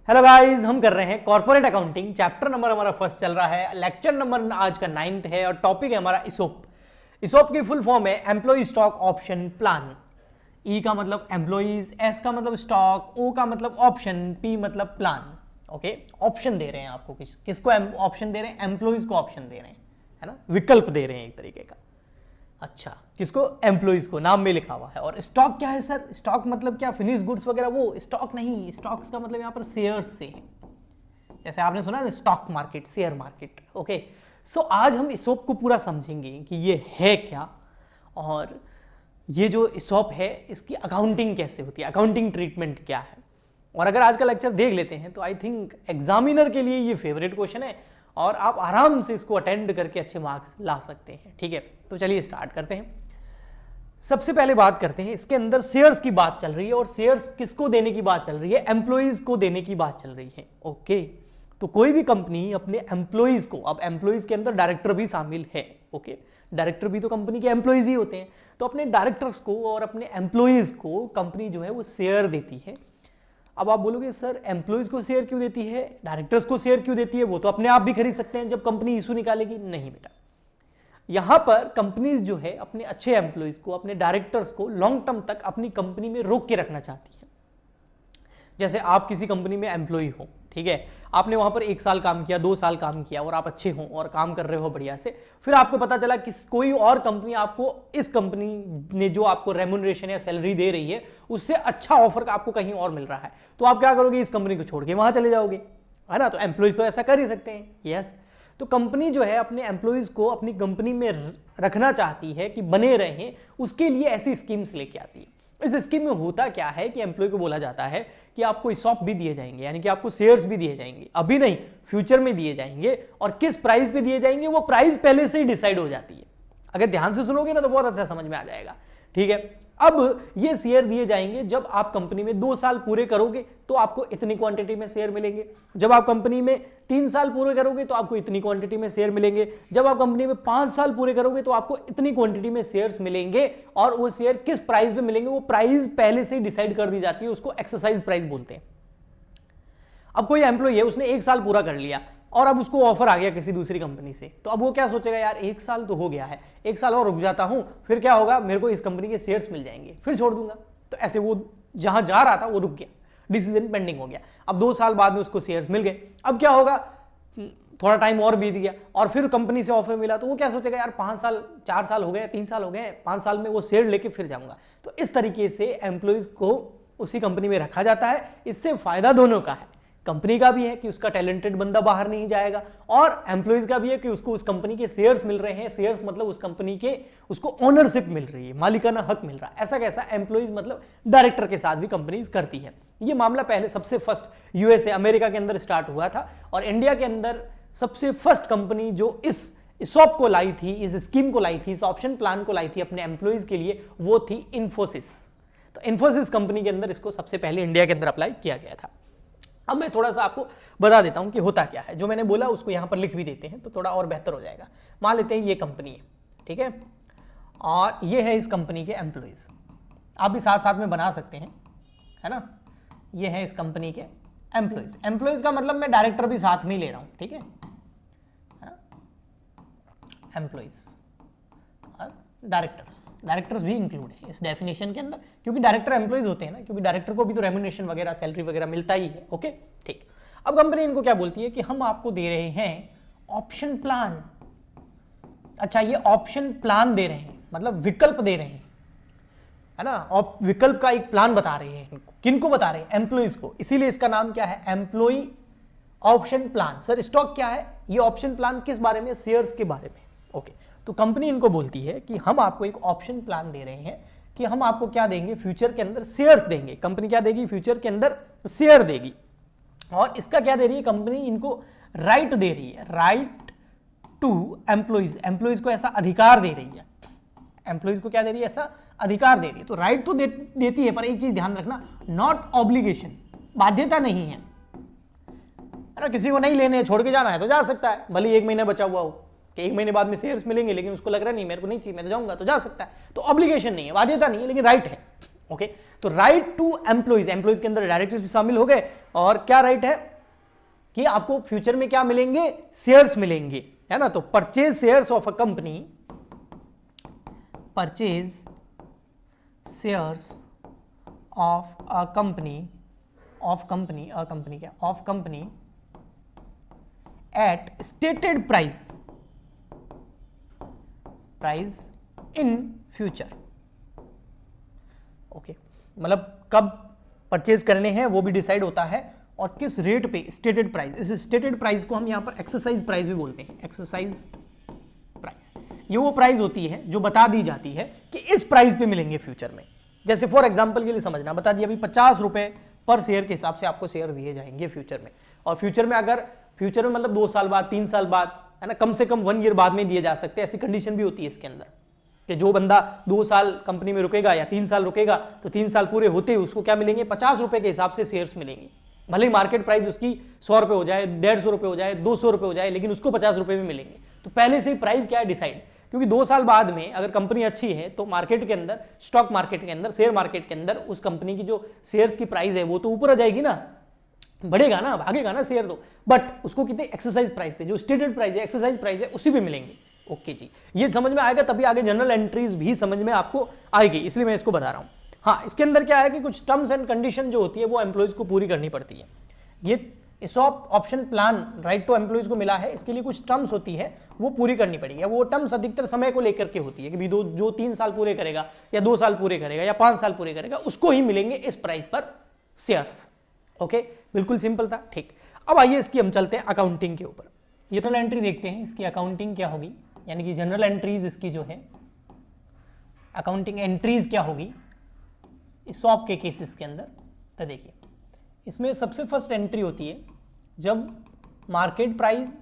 Hello guys, हम कर रहे हैं कॉर्पोरेट अकाउंटिंग। चैप्टर नंबर हमारा फर्स्ट चल रहा है, लेक्चर नंबर आज का 9th है और टॉपिक है हमारा इसोप। इसोप की फुल फॉर्म है एम्प्लॉय स्टॉक ऑप्शन प्लान। ई का मतलब एम्प्लॉइज, एस का मतलब स्टॉक, ओ का मतलब ऑप्शन, पी मतलब प्लान। ओके, ऑप्शन दे रहे हैं आपको, किसको ऑप्शन दे रहे हैं? एम्प्लॉइज को ऑप्शन दे रहे हैं, है ना, विकल्प दे रहे हैं एक तरीके का। अच्छा, किसको? एम्प्लॉइज को, नाम में लिखा हुआ है। और स्टॉक क्या है सर? स्टॉक मतलब क्या? फिनिश गुड्स वगैरह? वो स्टॉक नहीं, स्टॉक्स का मतलब यहाँ पर शेयर्स से है। जैसे आपने सुना ना, stock market, share market. Okay, so आज हम इसोप को पूरा समझेंगे कि ये है क्या, और ये जो इसोप है इसकी अकाउंटिंग कैसे होती है, अकाउंटिंग ट्रीटमेंट क्या है। और अगर आज का लेक्चर देख लेते हैं तो आई थिंक एग्जामिनर के लिए ये फेवरेट क्वेश्चन है और आप आराम से इसको अटेंड करके अच्छे मार्क्स ला सकते हैं। ठीक है, तो चलिए स्टार्ट करते हैं। सबसे पहले बात करते हैं, इसके अंदर शेयर्स की बात चल रही है और शेयर्स किसको देने की बात चल रही है? एम्प्लॉइज को देने की बात चल रही है। ओके, तो कोई भी कंपनी अपने एम्प्लॉइज को, अब एम्प्लॉइज के अंदर डायरेक्टर भी शामिल है। ओके, डायरेक्टर भी तो कंपनी के एम्प्लॉइज ही होते हैं। तो अपने डायरेक्टर्स को और अपने एम्प्लॉइज को कंपनी जो है वो शेयर देती है। अब आप बोलोगे सर एम्प्लॉइज को शेयर क्यों देती है, डायरेक्टर्स को शेयर क्यों देती है? वो तो अपने आप भी खरीद सकते हैं जब कंपनी इशू निकालेगी। नहीं बेटा, यहां पर कंपनीज जो है अपने अच्छे एम्प्लॉइज को, अपने डायरेक्टर्स को लॉन्ग टर्म तक अपनी कंपनी में रोक के रखना चाहती है। जैसे आप किसी कंपनी में एम्प्लॉय हो, ठीक है, आपने वहां पर 1 साल काम किया, 2 साल काम किया और आप अच्छे हो और काम कर रहे हो बढ़िया से, फिर आपको पता चला कि कोई और कंपनी आपको, इस कंपनी ने जो आपको रेम्युनरेशन या सैलरी दे रही है उससे अच्छा ऑफर आपको कहीं और मिल रहा है, तो आप क्या करोगे? इस कंपनी को छोड़ के वहां चले जाओगे, है ना। तो एम्प्लॉइज तो ऐसा कर ही सकते हैं। यस, तो कंपनी जो है अपने एम्प्लॉइज को अपनी कंपनी में रखना चाहती है कि बने रहें, उसके लिए ऐसी स्कीम्स लेके आती है। इस स्कीम में होता क्या है कि एम्प्लॉय को बोला जाता है कि आपको इसॉप भी दिए जाएंगे, यानी कि आपको शेयर्स भी दिए जाएंगे, अभी नहीं फ्यूचर में दिए जाएंगे, और किस प्राइस पे दिए जाएंगे वो प्राइस पहले से ही डिसाइड हो जाती है। अगर ध्यान से सुनोगे ना तो बहुत अच्छा समझ में आ जाएगा। ठीक है, अब ये शेयर दिए जाएंगे जब आप कंपनी में 2 साल पूरे करोगे तो आपको इतनी क्वांटिटी में शेयर मिलेंगे, जब आप कंपनी में 3 साल पूरे करोगे तो आपको इतनी क्वांटिटी में शेयर मिलेंगे, जब आप कंपनी में 5 साल पूरे करोगे तो आपको इतनी क्वांटिटी में शेयर्स मिलेंगे, और वो शेयर किस प्राइस पे मिलेंगे वो प्राइस पहले से ही डिसाइड कर दी जाती है, उसको एक्सरसाइज प्राइस बोलते हैं। अब कोई एम्प्लॉय है, उसने 1 साल पूरा कर लिया और अब उसको ऑफर आ गया किसी दूसरी कंपनी से, तो अब वो क्या सोचेगा, यार 1 साल तो हो गया है, 1 साल और रुक जाता हूं, फिर क्या होगा, मेरे को इस कंपनी के शेयर्स मिल जाएंगे, फिर छोड़ दूंगा। तो ऐसे वो जहां जा रहा था वो रुक गया, डिसीजन पेंडिंग हो गया। अब 2 साल बाद में उसको शेयर्स मिल गए, अब क्या होगा, थोड़ा टाइम और बीत गया और फिर कंपनी से ऑफर मिला, तो वो क्या सोचेगा, यार 5 साल 4 साल हो गए, 3 साल हो गए, 5 साल में वो शेयर लेके फिर जाऊंगा। तो इस तरीके से एम्प्लॉइज को उसी कंपनी में रखा जाता है। इससे फायदा दोनों का है, कंपनी का भी है कि उसका टैलेंटेड बंदा बाहर नहीं जाएगा, और एम्प्लॉइज का भी है कि उसको उस कंपनी के शेयर्स मिल रहे हैं। शेयर्स मतलब उस कंपनी के, उसको ओनरशिप मिल रही है, मालिकाना हक मिल रहा है। ऐसा कैसा? एम्प्लॉइज मतलब डायरेक्टर के साथ भी कंपनीज करती है। ये मामला पहले सबसे फर्स्ट यूएसए, अमेरिका के अंदर स्टार्ट हुआ था, और इंडिया के अंदर सबसे फर्स्ट कंपनी जो इस इसॉप को लाई थी, इस स्कीम को लाई थी, इस ऑप्शन प्लान को लाई थी अपने एम्प्लॉइज के लिए, वो थी इन्फोसिस। तो इन्फोसिस कंपनी के अंदर इसको सबसे पहले इंडिया के अंदर अप्लाई किया गया था। अब मैं थोड़ा सा आपको बता देता हूं कि होता क्या है, जो मैंने बोला उसको यहां पर लिख भी देते हैं तो थोड़ा और बेहतर हो जाएगा। मान लेते हैं ये कंपनी है, ठीक है, और ये है इस कंपनी के एम्प्लॉइज, आप भी साथ साथ में बना सकते हैं, है ना। ये है इस कंपनी के एम्प्लॉइज। एम्प्लॉइज का मतलब मैं डायरेक्टर भी साथ में ही ले रहा हूं, ठीक है ना, एम्प्लॉइज और डायरेक्टर्स भी इंक्लूड है इस डेफिनेशन के अंदर, क्योंकि डायरेक्टर एम्प्लॉइज होते हैं ना, क्योंकि डायरेक्टर को भी तो रेम्युनरेशन वगैरह, सैलरी वगैरह मिलता ही है। ओके, ठीक। अब कंपनी इनको क्या बोलती है कि हम आपको दे रहे हैं ऑप्शन प्लान। अच्छा, ये ऑप्शन प्लान दे रहे हैं मतलब विकल्प दे रहे हैं, है ना, विकल्प का एक प्लान बता रहे हैं। किनको बता रहे हैं? एम्प्लॉइज को, इसीलिए इसका नाम क्या है? Employee option plan. Sir stock क्या है? ये ऑप्शन प्लान किस बारे में? शेयर्स के बारे में। ओके, तो कंपनी इनको बोलती है कि हम आपको एक ऑप्शन प्लान दे रहे हैं कि हम आपको क्या देंगे, फ्यूचर के अंदर शेयर्स देंगे। कंपनी क्या देगी? फ्यूचर के अंदर शेयर देगी। और इसका क्या दे रही है कंपनी? इनको राइट दे रही है, राइट टू एम्प्लॉइज। एम्प्लॉइज को ऐसा अधिकार दे रही है, एम्प्लॉइज को क्या दे रही है? ऐसा अधिकार दे रही है। तो राइट तो देती है, पर एक चीज ध्यान रखना, नॉट ऑब्लिगेशन, बाध्यता नहीं है ना। किसी को नहीं लेने, छोड़ के जाना है तो जा सकता है, भले 1 महीना बचा हुआ हो, कि 1 महीने बाद में शेयर्स मिलेंगे, लेकिन उसको लग रहा नहीं मेरे को नहीं चाहिए, मैं तो जाऊंगा, तो जा सकता है। तो ऑब्लिगेशन नहीं है, बाध्यता नहीं है, लेकिन राइट है। ओके तो राइट टू एम्प्लॉइज, एम्प्लॉइज के अंदर डायरेक्टर्स भी शामिल हो गए, और क्या राइट है कि आपको फ्यूचर में क्या मिलेंगे, शेयर्स मिलेंगे, है ना। तो purchase shares of a company, purchase shares of a company, of company, a company क्या, of company at stated price, price in future. Okay मतलब कब परचेज करने हैं वो भी डिसाइड होता है, और किस रेट पे, स्टेटेड प्राइस। इस स्टेटेड प्राइस को हम यहां पर एक्सरसाइज प्राइस भी बोलते हैं, एक्सरसाइज प्राइस। ये वो प्राइस होती है जो बता दी जाती है कि इस प्राइस पे मिलेंगे फ्यूचर में। जैसे फॉर एग्जांपल के लिए समझना, बता दिया अभी 50 रुपए पर शेयर के हिसाब से आपको शेयर दिए जाएंगे फ्यूचर में, और फ्यूचर में अगर फ्यूचर में मतलब 2 साल बाद, 3 साल बाद, है ना, कम से कम 1 ईयर बाद में दिए जा सकते हैं, ऐसी कंडीशन भी होती है इसके अंदर कि जो बंदा 2 साल कंपनी में रुकेगा या 3 साल रुकेगा तो 3 साल पूरे होते ही उसको क्या मिलेंगे, 50 रुपए के हिसाब से शेयर्स मिलेंगे। भले ही मार्केट प्राइस उसकी 100 रुपए हो जाए, 150 रुपए हो जाए, 200 रुपए हो जाए, लेकिन उसको 50 रुपए में मिलेंगे। तो पहले से ही प्राइस क्या है डिसाइड, क्योंकि 2 साल बाद में अगर कंपनी अच्छी है तो मार्केट के अंदर, स्टॉक मार्केट के अंदर, शेयर मार्केट के अंदर उस कंपनी की जो शेयर्स की प्राइस है वो तो ऊपर आ जाएगी ना, बढ़ेगा ना, भागेगा ना शेयर तो, बट उसको कितने एक्सरसाइज प्राइस पे, जो स्टेटेड प्राइस है, एक्सरसाइज प्राइस है, उसी पे मिलेंगे। ओके जी, ये समझ में आएगा, तभी आगे जनरल एंट्रीज भी समझ में आपको आएगी, इसलिए मैं इसको बता रहा हूं। हाँ, इसके अंदर क्या है कि कुछ टर्म्स एंड कंडीशन जो होती है वो एम्प्लॉइज को पूरी करनी पड़ती है। ये ESOP option plan right to employees को मिला है, इसके लिए कुछ टर्म्स होती है वो पूरी करनी पड़ेगी। वो टर्म्स अधिकतर समय को लेकर के होती है कि जो 3 साल पूरे करेगा या 2 साल पूरे करेगा या 5 साल पूरे करेगा उसको ही मिलेंगे इस प्राइस पर शेयर्स। ओके, बिल्कुल सिंपल था। ठीक, अब आइए इसकी हम चलते हैं अकाउंटिंग के ऊपर। ये जनरल एंट्री देखते हैं, इसकी अकाउंटिंग क्या होगी, यानी कि जनरल एंट्रीज इसकी जो है, अकाउंटिंग एंट्रीज क्या होगी ESOP के केसेस के अंदर। तो देखिए इसमें सबसे फर्स्ट एंट्री होती है जब मार्केट प्राइस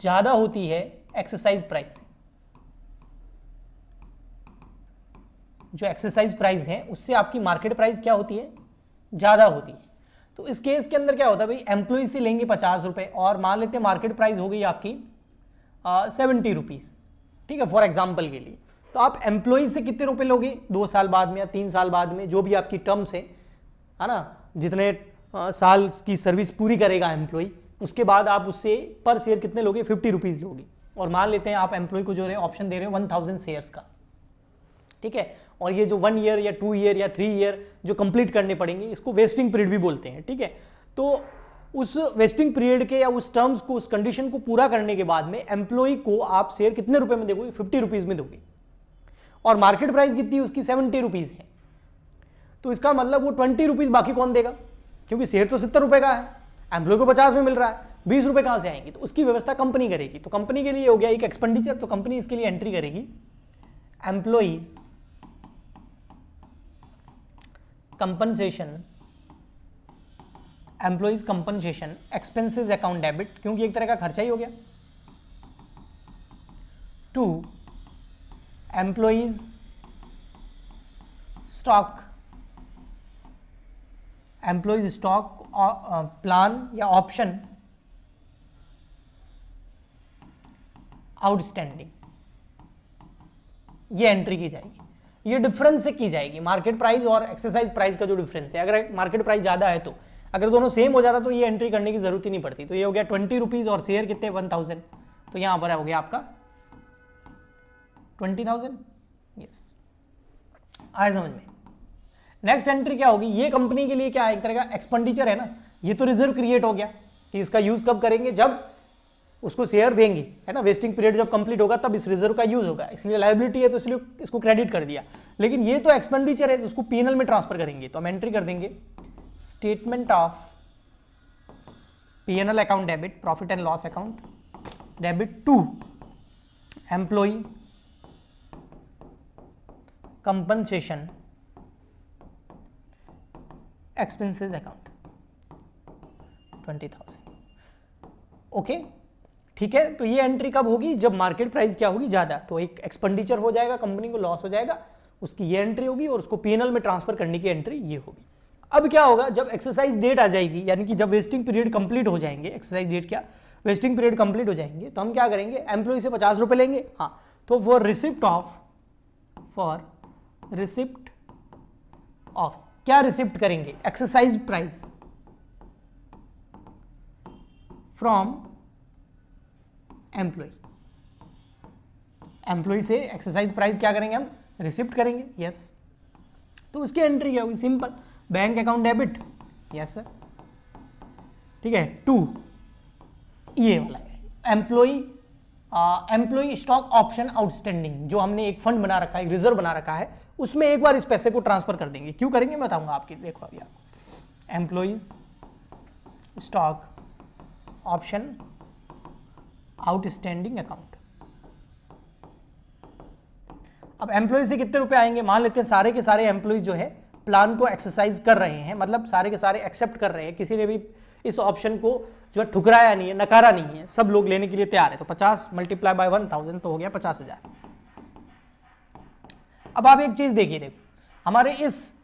ज्यादा होती है एक्सरसाइज प्राइस से, जो एक्सरसाइज प्राइस है उससे आपकी मार्केट प्राइस क्या होती है, ज्यादा होती है। तो इस केस के अंदर क्या होता है भाई, एम्प्लॉय से लेंगे 50 रुपए और मान लेते हैं मार्केट प्राइस हो गई आपकी 70 रुपीज, ठीक है, फॉर एग्जाम्पल के लिए। तो आप एम्प्लॉय से कितने रुपए लोगे 2 साल बाद में या 3 साल बाद में, जो भी आपकी टर्म्स है ना, जितने साल की सर्विस पूरी करेगा एम्प्लॉय, उसके बाद आप उससे पर शेयर कितने लोगे, 50 रुपीज लोगे। और मान लेते हैं आप एम्प्लॉय को जो है ऑप्शन दे रहे हो 1000 शेयर्स का, ठीक है, और ये जो 1 ईयर या 2 ईयर या 3 ईयर जो कंप्लीट करने पड़ेंगे, इसको वेस्टिंग पीरियड भी बोलते हैं, ठीक है। तो उस वेस्टिंग पीरियड के या उस टर्म्स को, उस कंडीशन को पूरा करने के बाद में एम्प्लॉय को आप शेयर कितने रुपए में दोगे, 50 रुपीज में दोगे, और मार्केट प्राइस कितनी है उसकी 70 रुपीज है। तो इसका मतलब वो 20 रुपीज बाकी कौन देगा, क्योंकि शेयर तो 70 रुपए का है, एम्प्लॉय को 50 में मिल रहा है, 20 रुपए कहां से आएंगे, तो उसकी व्यवस्था कंपनी करेगी। तो कंपनी के लिए हो गया एक एक्सपेंडिचर, तो कंपनी इसके लिए एंट्री करेगी employees compensation, employees compensation expenses account debit, क्योंकि एक तरह का खर्चा ही हो गया, to employees stock, employees stock plan या ऑप्शन आउटस्टैंडिंग, ये एंट्री की जाएगी। ये डिफरेंस से की जाएगी, मार्केट प्राइस और एक्सरसाइज प्राइस का जो डिफरेंस है, अगर मार्केट प्राइस ज्यादा है तो, अगर दोनों सेम हो जाता तो ये एंट्री करने की जरूरत ही नहीं पड़ती। तो ये हो गया 20 रुपीज और शेयर कितने 1000, तो यहां पर हो गया आपका 20,000। यस, आए समझ में। नेक्स्ट एंट्री क्या होगी, ये कंपनी के लिए क्या है, एक तरह का एक्सपेंडिचर है ना, ये तो रिजर्व क्रिएट हो गया कि इसका यूज कब करेंगे, जब उसको शेयर देंगे, है ना, वेस्टिंग पीरियड जब कंप्लीट होगा तब इस रिजर्व का यूज होगा, इसलिए लायबिलिटी है तो इसलिए इसको क्रेडिट कर दिया। लेकिन ये तो एक्सपेंडिचर है तो उसको पीएनएल में ट्रांसफर करेंगे, तो हम एंट्री कर देंगे statement of PNL account debit, profit and loss account debit to employee compensation expenses account 20,000। Okay, ठीक है। तो ये एंट्री कब होगी, जब मार्केट प्राइस क्या होगी ज्यादा, तो एक एक्सपेंडिचर हो जाएगा, कंपनी को लॉस हो जाएगा, उसकी ये एंट्री होगी और उसको पीएनएल में ट्रांसफर करने की एंट्री ये होगी। अब क्या होगा, जब एक्सरसाइज डेट आ जाएगी, यानी कि जब वेस्टिंग पीरियड कंप्लीट हो जाएंगे, एक्सरसाइज डेट क्या, वेस्टिंग पीरियड कंप्लीट हो जाएंगे, तो हम क्या करेंगे, एम्प्लॉय से 50 रुपए लेंगे, हाँ, तो फॉर रिसिप्ट ऑफ, क्या रिसिप्ट करेंगे, exercise price from employee. Employee से एक्सरसाइज प्राइस क्या करेंगे हम, रिसिप्ट करेंगे, यस। तो उसकी एंट्री क्या होगी, simple, bank account debit, yes sir, ठीक है। टू ये वाला है एम्प्लॉय स्टॉक ऑप्शन आउटस्टैंडिंग, जो हमने एक फंड बना रखा है, एक रिजर्व बना रखा है, उसमें एक बार इस पैसे को ट्रांसफर कर देंगे। क्यों करेंगे मैं बताऊंगा आपकी, देखो अभी आप employees stock option outstanding account. अब एम्प्लॉय से कितने रुपए आएंगे, मान लेते हैं सारे के सारे एम्प्लॉय जो है प्लान को एक्सरसाइज कर रहे हैं, मतलब सारे के सारे एक्सेप्ट कर रहे हैं, किसी ने भी इस ऑप्शन को जो है ठुकराया नहीं है, नकारा नहीं है, सब लोग लेने के लिए तैयार है। तो 50 मल्टीप्लाई बाय 1000 तो हो गया 50,000। अब आप एक चीज देखिए, हमारे इस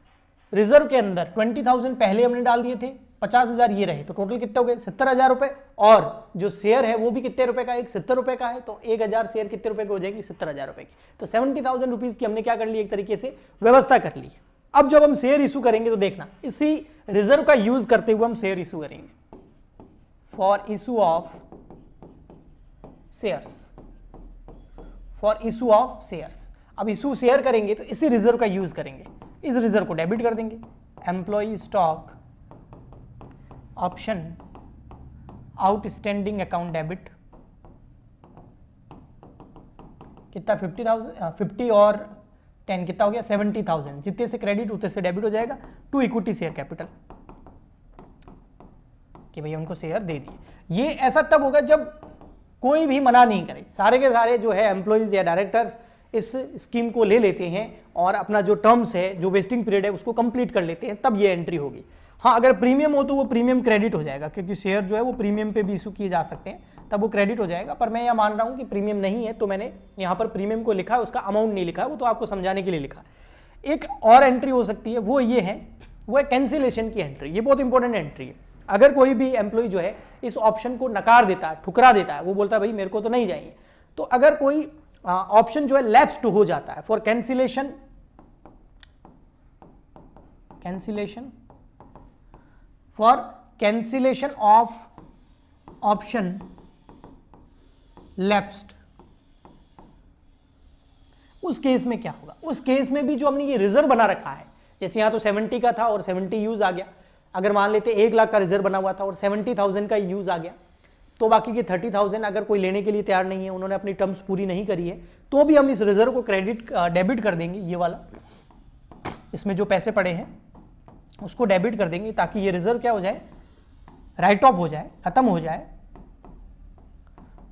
रिजर्व के अंदर 20,000 पहले हमने डाल दिए थे, 50,000 ये रहे, तो टोटल कितने हो गए 70,000 रुपए। और जो शेयर है वो भी कितने रुपए का, एक 70 रुपए का है, तो 1,000 शेयर कितने रुपए के हो जाएंगे, 70,000 रुपए की। तो 70,000 रुपीज की हमने क्या कर ली, एक तरीके से व्यवस्था कर ली। अब जब हम शेयर इशू करेंगे तो देखना, इसी रिजर्व का यूज करते हुए हम शेयर इशू करेंगे, for issue of shares, for issue of shares. अब इशू शेयर करेंगे तो इसी रिजर्व का यूज करेंगे, इस रिजर्व को डेबिट कर देंगे, employee stock option outstanding account debit, कितना 50 और 10 कितना हो गया 70,000, जितने से क्रेडिट उतने से डेबिट हो जाएगा, टू इक्विटी शेयर कैपिटल, कि भैया उनको शेयर दे दिए। ये ऐसा तब होगा जब कोई भी मना नहीं करे, सारे के सारे जो है एम्प्लॉइज या डायरेक्टर्स इस स्कीम को ले लेते हैं और अपना जो टर्म्स है, जो वेस्टिंग पीरियड है उसको कंप्लीट कर लेते हैं, तब ये एंट्री होगी। हाँ, अगर प्रीमियम हो तो वो प्रीमियम क्रेडिट हो जाएगा, क्योंकि शेयर जो है वो प्रीमियम पे भी इशू किए जा सकते हैं, तब वो क्रेडिट हो जाएगा। पर मैं यह मान रहा हूँ कि प्रीमियम नहीं है, तो मैंने यहाँ पर प्रीमियम को लिखा है, उसका अमाउंट नहीं लिखा, वो तो आपको समझाने के लिए लिखा। एक और एंट्री हो सकती है, वो ये है, वो है कैंसिलेशन की एंट्री। ये बहुत इंपॉर्टेंट एंट्री है। अगर कोई भी एम्प्लॉय जो है इस ऑप्शन को नकार देता है, ठुकरा देता है, वो बोलता है भाई मेरे को तो नहीं चाहिए, तो अगर कोई ऑप्शन जो है लेफ्ट हो जाता है for cancellation, for cancellation of option left, उस केस में क्या होगा, उस केस में भी जो हमने ये रिजर्व बना रखा है, जैसे यहां तो 70 का था और 70 यूज आ गया, अगर मान लेते 1 लाख का रिजर्व बना हुआ था और 70,000 का यूज आ गया, तो बाकी के 30,000 अगर कोई लेने के लिए तैयार नहीं है, उन्होंने अपनी टर्म्स पूरी नहीं करी है, तो भी हम इस रिजर्व को डेबिट कर देंगे, ये वाला, इसमें जो पैसे पड़े हैं उसको डेबिट कर देंगे, ताकि ये रिजर्व क्या हो जाए, राइट ऑफ हो जाए, खत्म हो जाए।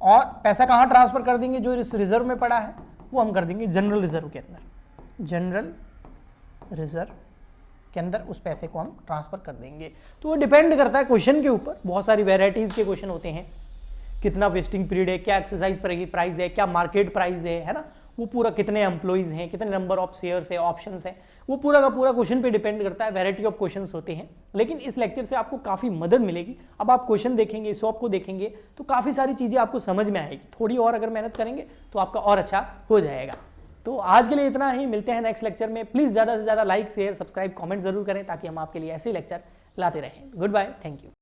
और पैसा कहां ट्रांसफर कर देंगे, जो इस रिजर्व में पड़ा है वो हम कर देंगे जनरल रिजर्व के अंदर, जनरल रिजर्व के अंदर उस पैसे को हम ट्रांसफर कर देंगे। तो वो डिपेंड करता है क्वेश्चन के ऊपर, बहुत सारी वेराइटीज के क्वेश्चन होते हैं, कितना वेस्टिंग पीरियड है, क्या एक्सरसाइज प्राइस है, क्या मार्केट प्राइस है ना, वो पूरा कितने एम्प्लॉइज हैं, कितने नंबर ऑफ शेयर्स है, ऑप्शंस है, वो पूरा का पूरा क्वेश्चन पे डिपेंड करता है, वैरायटी ऑफ क्वेश्चंस होते हैं। लेकिन इस लेक्चर से आपको काफ़ी मदद मिलेगी। अब आप क्वेश्चन देखेंगे, इशॉप को देखेंगे, तो काफ़ी सारी चीज़ें आपको समझ में आएगी। थोड़ी और अगर मेहनत करेंगे तो आपका और अच्छा हो जाएगा। तो आज के लिए इतना ही, मिलते हैं नेक्स्ट लेक्चर में। प्लीज़ ज़्यादा से ज़्यादा लाइक, शेयर, सब्सक्राइब, कमेंट जरूर करें, ताकि हम आपके लिए ऐसे लेक्चर लाते रहें। Goodbye, thank you.